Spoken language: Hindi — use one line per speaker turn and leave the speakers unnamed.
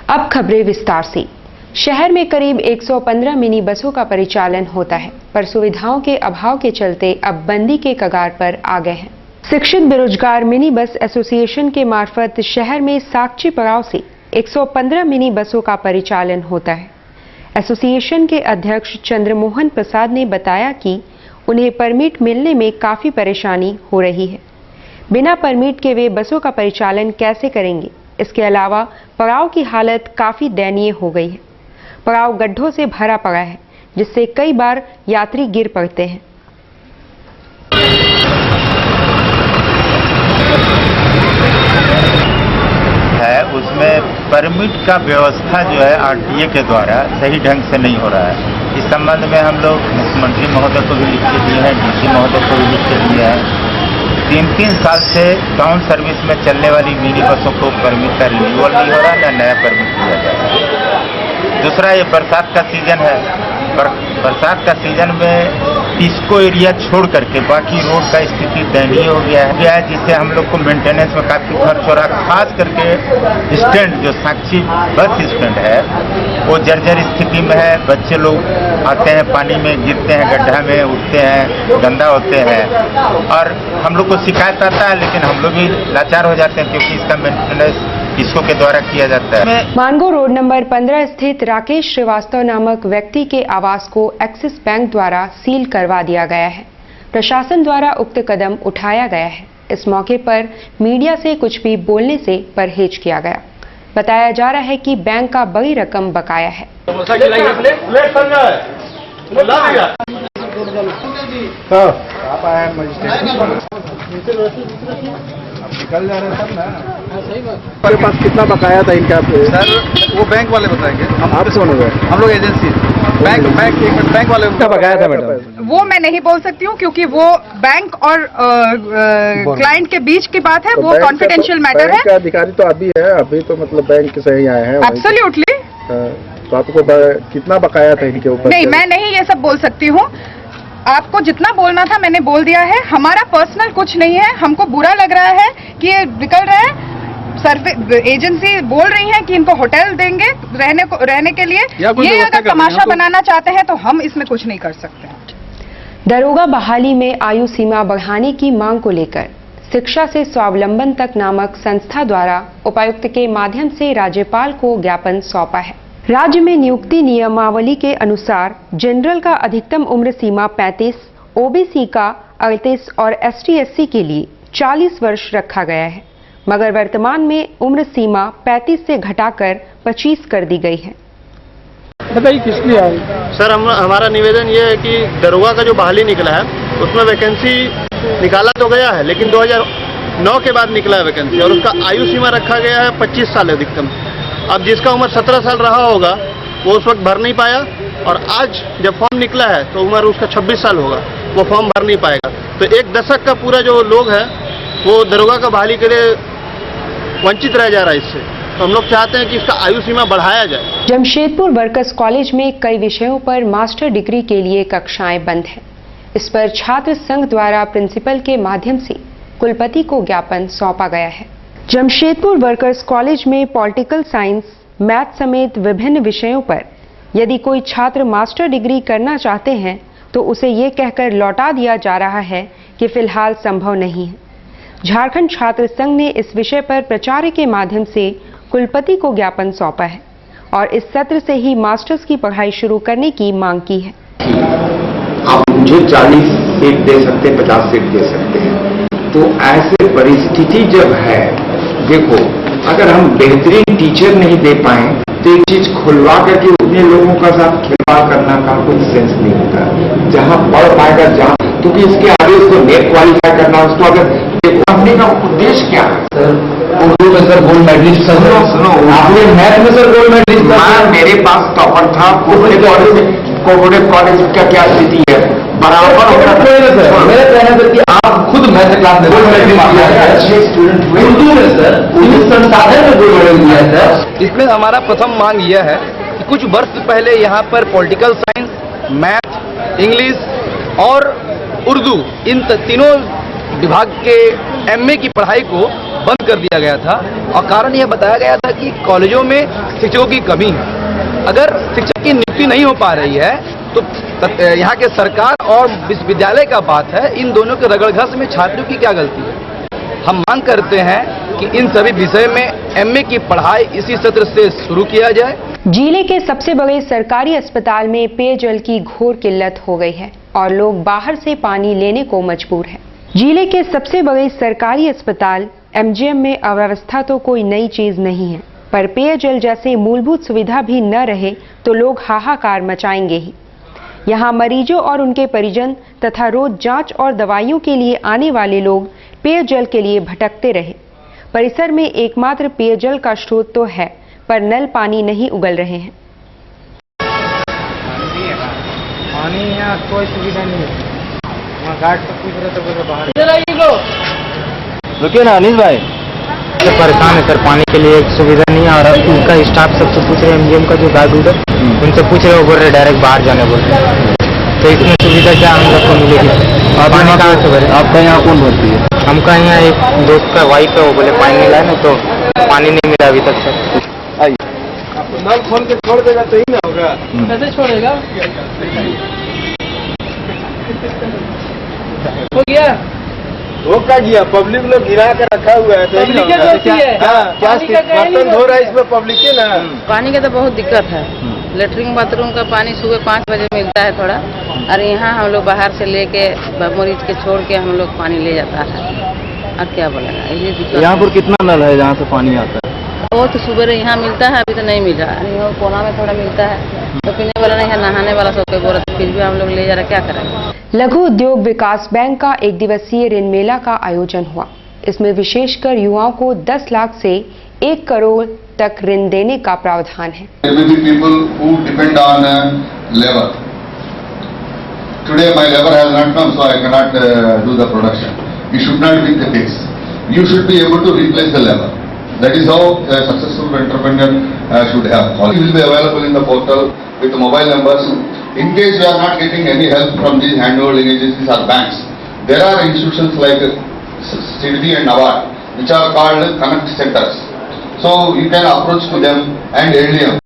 अब खबरें विस्तार से। शहर में करीब 115 मिनी बसों का परिचालन होता है, पर सुविधाओं के अभाव के चलते अब बंदी के कगार पर आ गए हैं। शिक्षित बेरोजगार मिनी बस एसोसिएशन के मार्फत शहर में साकची पड़ाव से 115 मिनी बसों का परिचालन होता है। एसोसिएशन के अध्यक्ष चंद्रमोहन प्रसाद ने बताया कि उन्हें परमिट मिलने में काफी परेशानी हो रही है। बिना परमिट के वे बसों का परिचालन कैसे करेंगे? इसके अलावा पड़ाव की हालत काफी दयनीय हो गई है। पड़ाव गड्ढों से भरा पड़ा है, जिससे कई बार यात्री गिर पड़ते हैं।
उसमें परमिट का व्यवस्था जो है आरटीए के द्वारा सही ढंग से नहीं हो रहा है। इस संबंध में हम लोग मुख्यमंत्री महोदय को भी लिख के दिए हैं, डीसी महोदय को भी लिख के दिए हैं। 3 साल से टाउन सर्विस में चलने वाली मिनी बसों को परमिट का रिन्यूअल नहीं हो रहा, न नया परमिट दिया जा रहा है। दूसरा, ये बरसात का सीजन है। बरसात का सीजन में डिस्को एरिया छोड़ करके बाकी रोड का स्थिति दयनीय हो गया है, जिससे हम लोग को मेंटेनेंस में काफी खर्च हो रहा है। खास करके स्टैंड, जो साक्षी बस स्टैंड है, वो जर्जर स्थिति में है। बच्चे लोग आते हैं, पानी में गिरते हैं, गड्ढा में उठते हैं, गंदा होते हैं, और हम लोग को शिकायत आता है, लेकिन हम लोग भी लाचार हो जाते हैं क्योंकि इसका मेंटेनेंस किसको के द्वारा किया जाता है।
मानगो रोड नंबर 15 स्थित राकेश श्रीवास्तव नामक व्यक्ति के आवास को एक्सिस बैंक द्वारा सील करवा दिया गया है। प्रशासन द्वारा उक्त कदम उठाया गया है। इस मौके पर मीडिया से कुछ भी बोलने से परहेज किया गया। बताया जा रहा है कि बैंक का बड़ी रकम बकाया है।
निकल जा रहे हैं ना। हमारे पास कितना बकाया था इनका?
सर वो बैंक वाले बताएंगे।
आप कौन हुए?
हम लोग एजेंसी बैंक वाले
कितना बकाया था मैडम?
वो मैं नहीं बोल सकती हूँ क्योंकि वो बैंक और क्लाइंट के बीच की बात है। तो वो कॉन्फिडेंशियल मैटर है।
अधिकारी तो अभी है, अभी तो मतलब बैंक से ही आए हैं।
एब्सोल्युटली।
तो आपको कितना बकाया था इनके ऊपर?
नहीं, मैं नहीं ये सब बोल सकती हूँ। आपको जितना बोलना था मैंने बोल दिया है। हमारा पर्सनल कुछ नहीं है। हमको बुरा लग रहा है कि ये निकल रहे हैं। एजेंसी बोल रही है कि इनको होटल देंगे रहने के लिए। ये अगर तमाशा बनाना चाहते हैं तो हम इसमें कुछ नहीं कर सकते।
दरोगा बहाली में आयु सीमा बढ़ाने की मांग को लेकर शिक्षा से स्वावलंबन तक नामक संस्था द्वारा उपायुक्त के माध्यम से राज्यपाल को ज्ञापन सौंपा है। राज्य में नियुक्ति नियमावली के अनुसार जनरल का अधिकतम उम्र सीमा 35, ओबीसी का 38 और एसटी/एससी के लिए 40 वर्ष रखा गया है, मगर वर्तमान में उम्र सीमा 35 से घटाकर 25 कर दी गई है।
बताइए किस लिए आई?
सर हमारा निवेदन ये है कि दरोगा का जो बहाली निकला है उसमें वैकेंसी निकाला तो गया है, लेकिन 2009 के बाद निकला है वैकेंसी, और उसका आयु सीमा रखा गया है 25 साल अधिकतम। अब जिसका उम्र 17 साल रहा होगा वो उस वक्त भर नहीं पाया, और आज जब फॉर्म निकला है तो उम्र उसका 26 साल होगा, वो फॉर्म भर नहीं पाएगा। तो 1 दशक का पूरा जो लोग है वो दरोगा का बहाली के लिए वंचित रह जा रहा है इससे। तो हम लोग चाहते हैं कि इसका आयु सीमा बढ़ाया जाए।
जमशेदपुर वर्कर्स कॉलेज में कई विषयों पर मास्टर डिग्री के लिए कक्षाएं बंद हैं। इस पर छात्र संघ द्वारा प्रिंसिपल के माध्यम से कुलपति को ज्ञापन सौंपा गया है। जमशेदपुर वर्कर्स कॉलेज में पॉलिटिकल साइंस, मैथ समेत विभिन्न विषयों पर यदि कोई छात्र मास्टर डिग्री करना चाहते हैं तो उसे ये कहकर लौटा दिया जा रहा है कि फिलहाल संभव नहीं है। झारखंड छात्र संघ ने इस विषय पर प्राचार्य के माध्यम से कुलपति को ज्ञापन सौंपा है और इस सत्र से ही मास्टर्स की पढ़ाई शुरू करने की मांग की है।
आप मुझे 40 सीट दे सकते हैं, 50 सीट दे सकते हैं। तो ऐसे परिस्थिति जब है, देखो अगर हम बेहतरीन टीचर नहीं दे पाए तो ये चीज खुलवा करके उतने लोगों का साथ खिलवाड़ करना का कोई सेंस नहीं होता। जहां पढ़ पाएगा, जहां, क्योंकि इसके आगे उसको नेट क्वालिफाई करना, उसको अगर देखो पढ़ने का उद्देश्य क्या है? सर उर्दू में सर गोल्ड मेडलिस्ट। सुनो आपने मैथ में सर गोल्ड मेडलिस्ट। मेरे पास टॉपर था। कोऑपरेटिव कॉलेज का क्या स्थिति है? बराबर होता है। मेरा कहना है कि आप खुद मैथ क्लास में गोल्ड मेडल दिया है, अच्छे स्टूडेंट हुए उर्दू में सर, उस संसाधन में गोल्ड मेडल दिया है सर।
इसमें हमारा प्रथम मांग यह है कि कुछ वर्ष पहले यहाँ पर पॉलिटिकल साइंस, मैथ, इंग्लिश और उर्दू इन तीनों विभाग के एमए की पढ़ाई को
बंद कर दिया गया था और कारण यह बताया गया था कि कॉलेजों में शिक्षकों की कमी है। अगर शिक्षक की नियुक्ति नहीं हो पा रही है तो यहाँ के सरकार और विश्वविद्यालय का बात है, इन दोनों के रगड़घस में छात्रों की क्या गलती है। हम मांग करते हैं कि इन सभी विषय में एमए की पढ़ाई इसी सत्र से शुरू किया जाए।
जिले के सबसे बड़े सरकारी अस्पताल में पेयजल की घोर किल्लत हो गई है और लोग बाहर से पानी लेने को मजबूर हैं। जिले के सबसे बड़े सरकारी अस्पताल एमजीएम में अव्यवस्था तो कोई नई चीज नहीं है, पर पेयजल जैसे मूलभूत सुविधा भी न रहे तो लोग हाहाकार मचाएंगे ही। यहाँ मरीजों और उनके परिजन तथा रोज जांच और दवाइयों के लिए आने वाले लोग पेयजल के लिए भटकते रहे। परिसर में एकमात्र पेयजल का स्रोत तो है, पर नल पानी नहीं उगल रहे हैं।
पानी यहाँ कोई सुविधा नहीं है। वहाँ गार्ड से पूछ रहे थे बोले बाहर।
रुकिए ना अनिल भाई,
परेशान है सर, पानी के लिए एक सुविधा नहीं है। और उनका स्टाफ सबसे पूछ रहे एमजीएम का जो गार्ड उधर उनसे पूछ रहे, वो बोल रहे डायरेक्ट बाहर जाने बोल रहे। तो इसमें सुविधा क्या हम लोग को मिलेगी? पानी कहाँ से भरे?
आपका यहाँ कौन भरती है?
हमका यहाँ एक दोस्त का वाइफ है, वो बोले पानी मिला है ना, तो पानी नहीं मिला अभी तक सर।
आइए,
नल खोल के छोड़ देगा तो ही ना होगा।
कैसे छोड़ेगा? हो गया
वो क्या किया? पब्लिक लोग गिरा के रखा हुआ है तो
पब्लिक क्या
बर्तन धो रहा है इसमें पब्लिक के ना।
पानी का तो बहुत दिक्कत है। लेटरिन बाथरूम का पानी सुबह 5 बजे मिलता है थोड़ा, और यहाँ हम लोग बाहर से लेके मरीज के छोड़ के हम लोग पानी ले जाता है। अब क्या बोलेगा, ये दिक्कत।
यहाँ पर कितना नल है जहाँ से पानी आता है?
वो तो सुबह यहाँ मिलता है, अभी तो नहीं मिल रहा है। कोना में थोड़ा मिलता है, तो पीने वाला नहीं है, नहाने वाला सबके बोला, तो फिर भी हम लोग ले जा रहे, क्या करेंगे।
लघु उद्योग विकास बैंक का एक दिवसीय ऋण मेला का आयोजन हुआ। इसमें विशेषकर युवाओं को 10 लाख से 1 करोड़ तक ऋण देने का प्रावधान है।
There will be people who depend on labor. Today my labor has not come, so I cannot do the production. You should not be the case. You should be able to replace the labor. That is how a successful entrepreneur should have. All will be available in the portal with mobile numbers. In case you are not getting any help from these hand-holding agencies or banks, there are institutions like SIDBI and NABARD which are called connect centers. So you can approach to them and LDM.